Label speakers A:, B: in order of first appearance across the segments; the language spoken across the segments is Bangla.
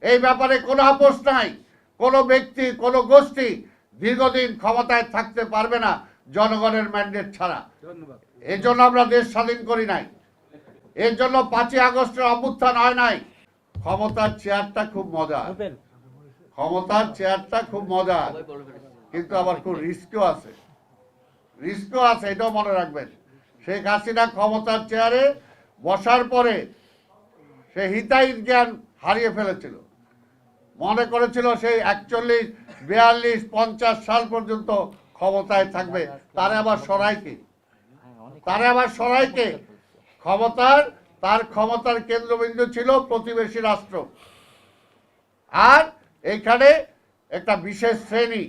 A: এই ব্যাপারে কোনো আপোষ নাই। কোনো ব্যক্তি, কোনো গোষ্ঠী দীর্ঘদিন ক্ষমতায় থাকতে পারবে না জনগণের ম্যান্ডেট ছাড়া। এর জন্য আমরা দেশ স্বাধীন করি নাই, এর জন্য 5ই আগস্টের অভ্যুত্থান হয় নাই। ক্ষমতার চেয়ারটা খুব মজা, ক্ষমতার চেয়ারটা খুব মজা, কিন্তু আবার খুব রিস্কও আছে, রিস্কও আছে, এটাও মনে রাখবেন। শেখ হাসিনা ক্ষমতার চেয়ারে বসার পরে সে হিতাহিত জ্ঞান হারিয়ে ফেলেছিল। মনে করেছিল সেই 41, 42, 50 সাল পর্যন্ত ক্ষমতায় থাকবে। তারে আবার সরাইকে, তার ক্ষমতার কেন্দ্রবিন্দু ছিল প্রতিবেশী রাষ্ট্র। আর এইখানে একটা বিশেষ শ্রেণী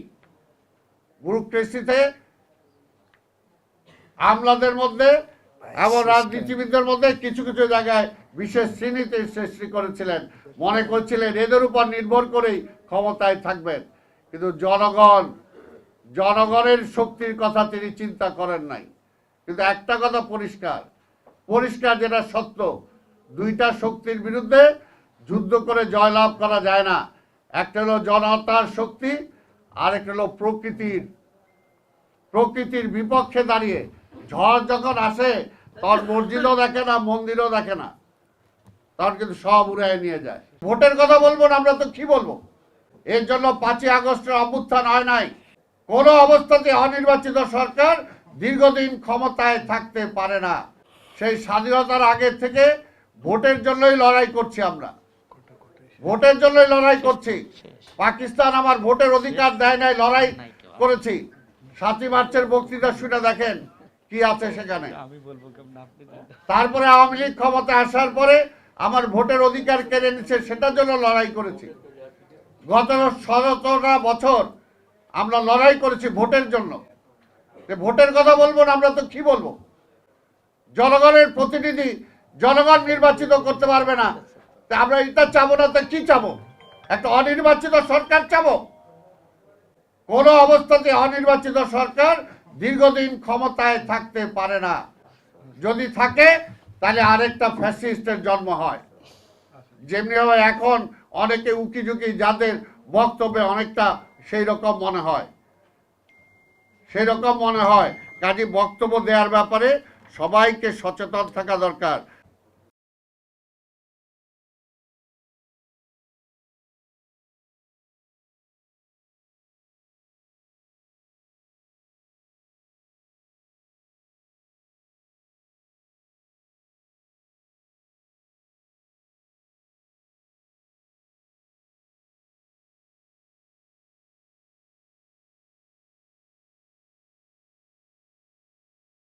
A: ব্যুরোক্রেসিতে আমলাদের মধ্যে এবং রাজনীতিবিদদের মধ্যে কিছু কিছু জায়গায় বিশেষ শ্রেণীতে সৃষ্টি করেছিলেন। মনে করছিলেন এদের উপর নির্ভর করেই ক্ষমতায় থাকবেন। কিন্তু জনগণের শক্তির কথা তিনি চিন্তা করেন নাই। কিন্তু একটা কথা পরিষ্কার যেটা সত্য, দুইটা শক্তির বিরুদ্ধে যুদ্ধ করে জয়লাভ করা যায় না। একটা হলো জনতার শক্তি, আর একটা হলো প্রকৃতির বিপক্ষে দাঁড়িয়ে। ঝড় যখন আসে তখন মসজিদও দেখে না, মন্দিরও দেখে না, তখন কিন্তু সব উড়ায় নিয়ে যায়। ভোটের কথা বলবো না, আমরা তো কি বলবো? এর জন্য 5ই আগস্টের অভ্যুত্থান হয় নাই। কোনো অবস্থাতে অনির্বাচিত সরকার দীর্ঘদিন ক্ষমতায় থাকতে পারে না। সেই স্বাধীনতার আগে থেকে ভোটের জন্যই লড়াই করছি, আমরা ভোটের জন্যই লড়াই করছি। পাকিস্তান আমার ভোটের অধিকার দেয় নাই, লড়াই করেছি। 7ই মার্চের বক্তৃতা শুনে দেখেন কি আছে সেখানে। তারপরে আওয়ামী লীগ ক্ষমতায় আসার পরে আমার ভোটের অধিকার কেড়ে নিচ্ছে, সেটার জন্য লড়াই করেছি। গত 17টা বছর আমরা লড়াই করেছি ভোটের জন্য। ভোটের কথা বলবো না, আমরা তো কি বলবো? জনগণের প্রতিনিধি জনগণ নির্বাচিত করতে পারবে না, তা আমরা এটা চাবো না, তা কি চাবো? একটা অনির্বাচিত সরকার চাবো? কোন অবস্থাতে অনির্বাচিত সরকার দীর্ঘদিন ক্ষমতায় থাকতে পারে না। যদি থাকে তাহলে আরেকটা ফ্যাসিস্টের জন্ম হয়। যেমনি ভাবে এখন অনেকে উকিঝুঁকি, যাদের বক্তব্যে অনেকটা সেই রকম মনে হয়। কাজে বক্তব্য দেওয়ার ব্যাপারে সবাইকে সচেতন থাকা দরকার।